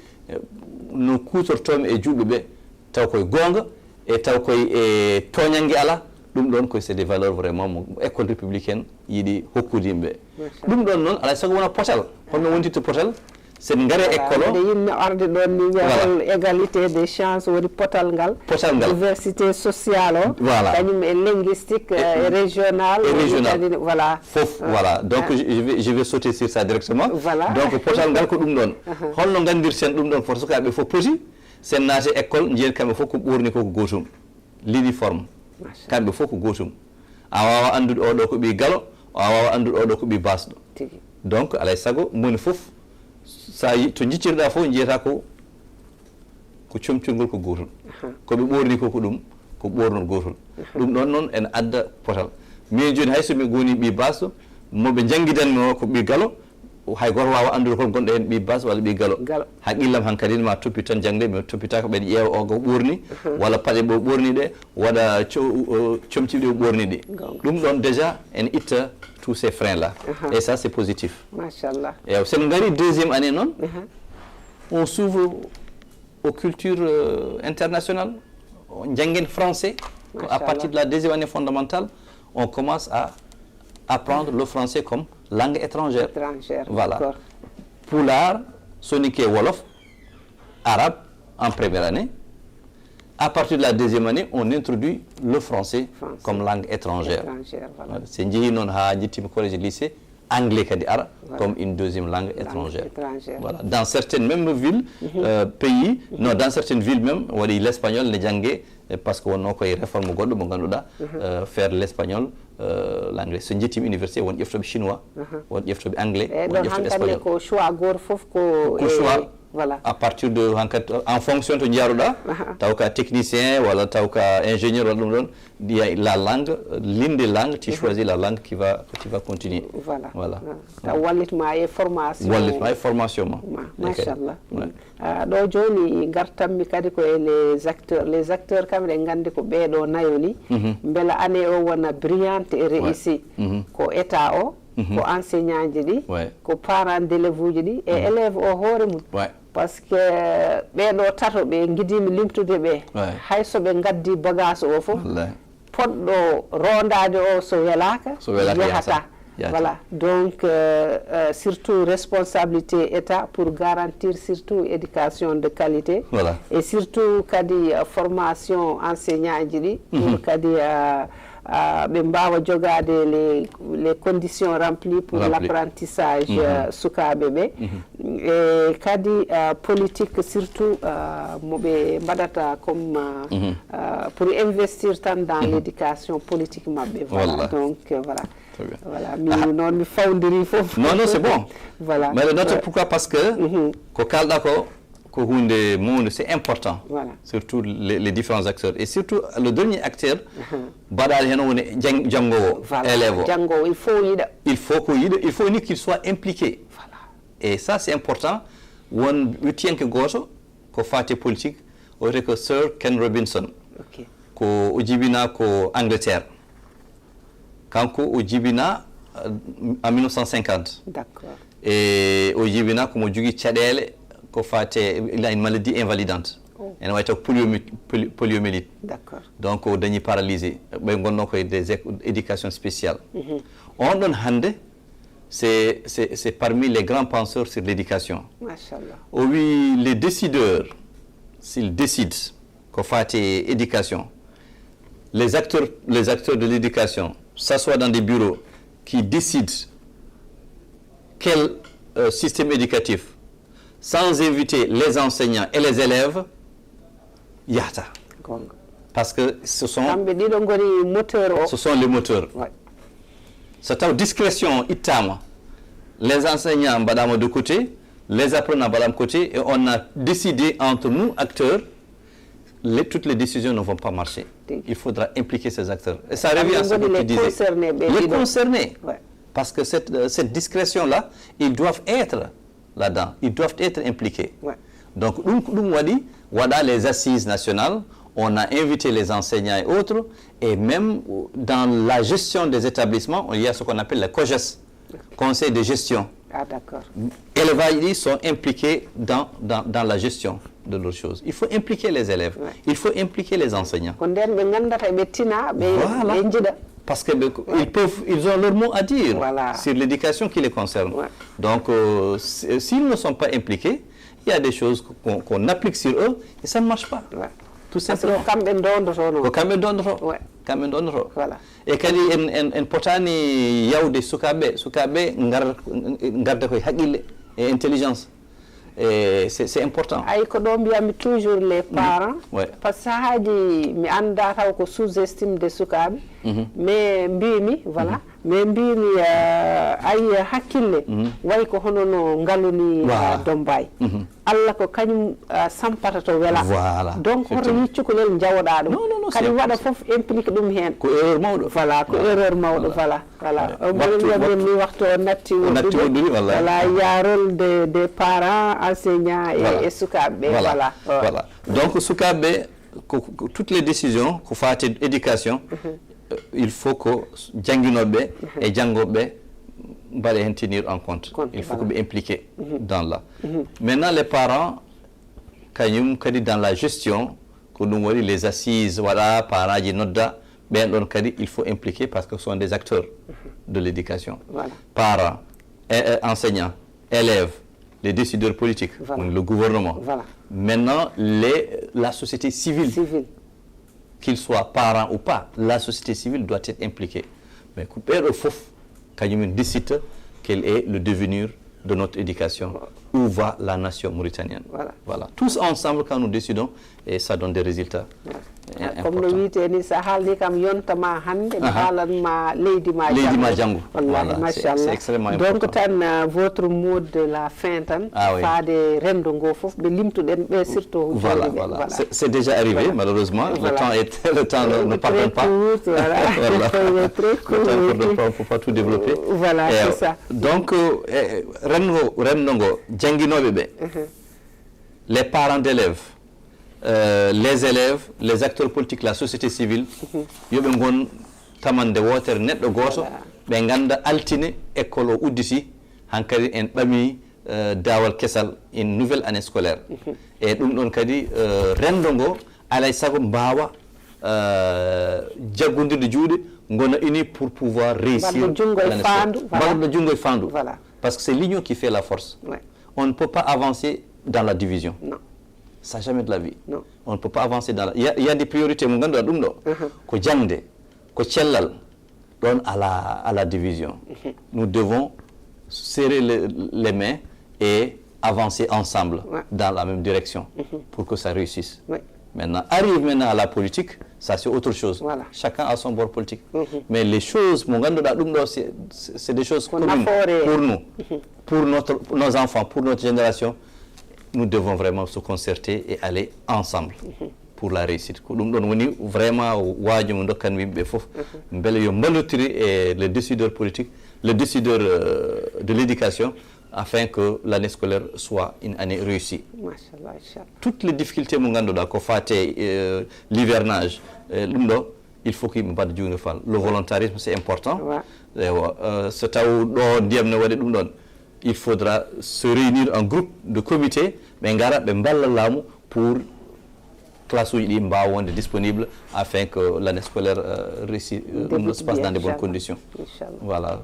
no kutortomi e julɓe ɓe taw koye gonga e taw koye e toñanggue ala ɗum ɗon koye c'est des valeurs vraiment mo école républicaine yiiɗi hokkude yimɓe ɗum ɗon noon alay saago wona potal holno wontirta potal sen ngare école o yimɓe arde ɗon ni wiya égalité des chances woni potal ngal diversité sociale o kañum e linguistique régional voilà fof voilà donc je vais sauter sur ça directement donc potal ngal ko ɗum ɗon holno gandirten ɗum ɗon foto sukaɓe fof poti sen naati école jiyen kamɓe fof ko ɓorni ko gotum l'uniforme kamɓe fof ko gotum a wawa andude oɗo ko ɓi galo a wawa andude oɗo ko ɓi basɗo donc alay saago moni fof sa to jiccirɗa fof jiyata ko comcirgol ko gotol koɓe ɓorni ko ɗum ko ɓornol gotol ɗum ɗon noon ene adda potal min joni hay somi goni ɓi basɗo moɓe jangguidanmi o ko ɓi galo hay goto wawa andude hol gonɗo hen ɓi bas walla ɓi galo haqillam hankadi ma toppi tan jangde mi toppitaka ɓen ƴeewa o ko ɓorni walla paɗe ɓe ɓorni ɗe waɗa comciɓe ɓe ɓorni ɗe ɗum ɗon déjà en itta tous ces freins là et ça c'est positif machallah et sen gari deuxième année noon on s'ouvre aux cultures internationales janguen français à partir de la deuxième année fondamentale on commence à apprendre le français comme langue étrangère. Voilà. Pulaar, Soninké, Wolof, arabe en première année. À partir de la deuxième année, on introduit le français comme langue étrangère. C'est non ha jitim collège lycée anglais kadi ara comme une deuxième langue étrangère. Voilà. Dans certaines mêmes villes, pays, non dans certaines villes même, on dit l'espagnol ne jangé parce qu'on a koy réforme goddo mo ganduda faire l'espagnol l'anglais so jettim université won ƴeftoɓe chinois won ƴeftoɓe anglais won ƴeftoɓe espagnol ko choix goto fof ko choix voilà à partir de en fonction to jaaruɗa taw ka technicien walla taw ka ingénieur walla ɗum ɗon la langue l'une des langues tu choisis la langue qui va continuer voilà taw wallitma e formation ma machallah ɗo joni gartanmi kadi ko les acteurs kamɓe ɗe gandi ko ɓeeɗo nayo ni beela année o wona brillante et réussi ko état o ko enseignant ji ɗi ko parents d'élèves uji ɗi e élève o hoore mum par ce que ɓeeɗo tato ɓe guidimi limtude ɓe hay soɓe gaddi bagage o fof poɗɗo rondade o so welaka yahata voilà donc surtout responsabilité état pour garantir surtout éducation de qualité et surtout kadi formation enseignant ji ɗi pour kadi ɓe mbawa jogade les conditions remplies pour l'apprentissage sukaɓe ɓe e kadi politique surtout moɓe mbaɗata comme pour investir tan dans l'éducation politique mabɓe voilà donc voilà mi noon mi fawdiri fof non c'est bon voilà mais le note pourquoi parce que ko kalɗa ko hunde monde c'est important surtout les différents acteurs et surtout le dernier acteur baɗaɗo hen woni janggowo élève janggowo il faut ko yiɗa il faut ni qu'il soit impliqué et ça c'est important won wittiyanke goto ko fate politique o wiyete ko Sir Ken Robinson ko o jibina ko Angleterre kanko o jibina en 1950 d'accord et o jibina komo jogui caɗele ko fate il a une maladie invalidante ene way taw poliomyélite d'accord donc o dañi paralysé ɓe gonno koye des éducation spéciale on ɗon hande c'est parmi les grands penseurs sur l'éducation machallah o wi les décideurs s'ils décident ko fate éducation les acteurs de l'éducation s'assoient dans des bureaux qui décident quel système éducatif sans inviter les enseignants et les élèves yahata parce que ce sont les moteurs so taw discrétion ittama les enseignants mbaɗama de côté les apprenants mbaɗama côté et on a décidé entre nous acteurs toutes les décisions ne vont pas marcher il faudra impliquer ces acteurs et ça revient à ce que tu disais les concernés parce que cette discrétion là ils doivent être là-dedans, ils doivent être impliqués. Donc, voilà les assises nationales, on a invité les enseignants et autres, et même dans la gestion des établissements, il y a ce qu'on appelle le COGES, Conseil de gestion. Ah, d'accord. Élèves sont impliqués dans la gestion de leurs choses. Il faut impliquer les élèves, il faut impliquer les enseignants. Voilà. parce que ils ont leur mot à dire sur l'éducation qui les concerne. Donc, s'ils ne sont pas impliqués, il y a des choses qu'on applique sur eux et ça ne marche pas. Tout simplement. Voilà. Et quand en potani yawde sukabe ngarda koy haqille et intelligence. Et c'est important. Ay ko do mbiyami toujours les parents parce que haji mi anda taw ko sous-estime de sukabe mais mbimi voilà mais mbimi ay hakkille way ko hono no ngaluni Dombay Allah ko kanyum sampata to wela donc hoto yiccukolel jawoda dum kadi wada fof implique dum hen ko erreur mawdo voilà ko erreur mawdo voilà on mi waxto natti voilà il y a rôle des parents enseignants et sukabe voilà donc sukabe toutes les décisions ko faati éducation il faut que janginobe et jangobe en tenir en compte. Il faut que impliquer dans là. Maintenant les parents kanyum kadi dans la gestion que nous voyons les assises voilà parents ji nodda ben don kadi il faut impliquer parce que ce sont des acteurs de l'éducation. Parents, enseignants, élèves, les décideurs politiques, le gouvernement. Maintenant la société civile. Qu'ils soient parents ou pas, la société civile doit être impliquée. Mais couper le fouf, quand il décide quel est le devenir de notre éducation, où va la nation mauritanienne. Voilà. Tous ensemble, quand nous décidons, et ça donne des résultats. Comme le dit, c'est extrêmement important. Donc, votre mot de la fin, voilà. C'est déjà arrivé, malheureusement. Le temps ne pardonne pas. Le temps ne peut pas tout développer. Voilà, c'est ça. Donc, les parents d'élèves, les élèves, les acteurs politiques, la société civile, yoɓe gon tamande wotere neɗɗo goto ɓe ganda altine école o udditi hankadi en ɓami dawal kesal une nouvelle année scolaire et ɗum ɗon kadi rendo ngo alay sago mbawa jaggodirde juuɗe gona uni pour pouvoir réussir balɗo jungo e fandu parce que c'est l'union qui fait la force. On ne peut pas avancer dans la division. Ça jamais de la vie. On ne peut pas avancer dans la... Il y a des priorités. Ko jangde, ko cellal, donne à la division. Nous devons serrer les mains et avancer ensemble dans la même direction pour que ça réussisse. Maintenant, arrive maintenant à la politique, ça c'est autre chose. Chacun a son bord politique. Mais les choses, c'est des choses communes pour nous, pour nos enfants, pour notre génération. Nous devons vraiment se concerter et aller ensemble pour la réussite. Vraiment, les décideurs politiques, les décideurs de l'éducation, afin que l'année scolaire soit une année réussie. Toutes les difficultés, l'hivernage, il faut qu'il me batte du le volontarisme, c'est important. Il faudra se réunir en groupe de comité, pour classe disponible afin que l'année scolaire se passe dans de bonnes conditions. Voilà.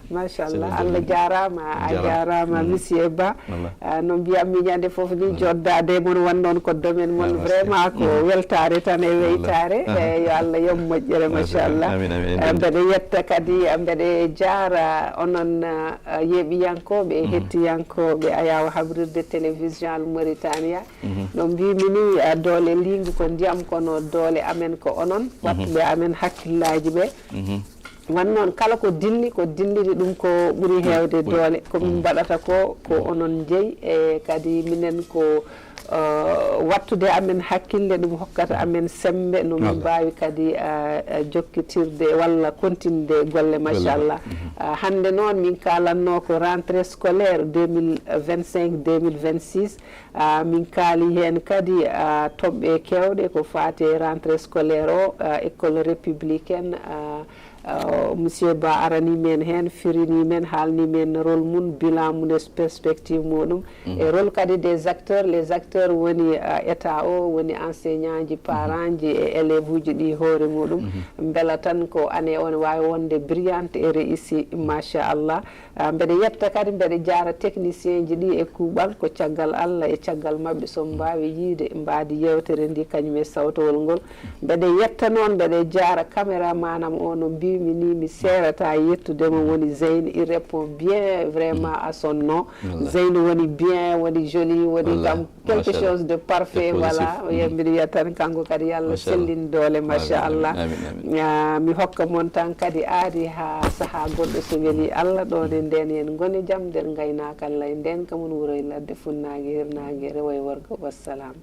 Machallah. Allah jarama monsieur Ba. No mbiyam ñande fof ni joddade mon wonnon ko domaine mon vraiment ko weltare tan e weytare yo Allah yom mojjere machallah. Mbede yetta kadi mbede jara onon yeɓiyankoɓe hettiyankoɓe Ayaw habrirde télévision Al Mauritania. No mbimi ni dole lingu ko ndiyam kono dole amen ko onon wattuɓe amen hakkillaji ɓe wannoon kala ko dilliri ɗum ko ɓuri hewde dole komin mbaɗata ko onon jeeyi e kadi minen ko wattude amen hakkille ɗum hokkata amen sembe no min mbawi kadi jokkitirde walla continude golle machallah hande noon min kalanno ko rentrée scolaire 2025-2026 min kaali hen kadi toɓɓe kewɗe ko fate rentrée scolaire o école républicaine monsieur Ba arani men hen firini men halni men rôle mun bilan mun perspective modum et rôle kadi des acteurs les acteurs woni état o woni enseignant ji parents ji et élèves uji ɗi hoore muɗum beela tan ko année on wawi wonde brillante et réussi machallah mbeɗa yetta kadi mbeɗa jara technicien ji ɗi e kuuɓal ko caggal Allah e caggal mabɓe so mbawi yiide mbadi yewtere ndi kañum e sawtowol ngol mbeɗa yetta noon mbeɗa jara caméra manam o no mbimi ni mi serata yettudemo woni Zeyne il répond bien vraiment à son nom Zeyne woni bien woni joli woni kam quelque chose de parfait voilà mbiɗa wiya tan kanko kadi yallah sellin doole machallah mi hokka moon tan kadi aadi ha saaha goɗɗo so weeli Allah ɗon e nden en goni jaam nder gaynaka Allah e nden kamon wuuro e ladde funnague hirnague rewo e worgo wassalam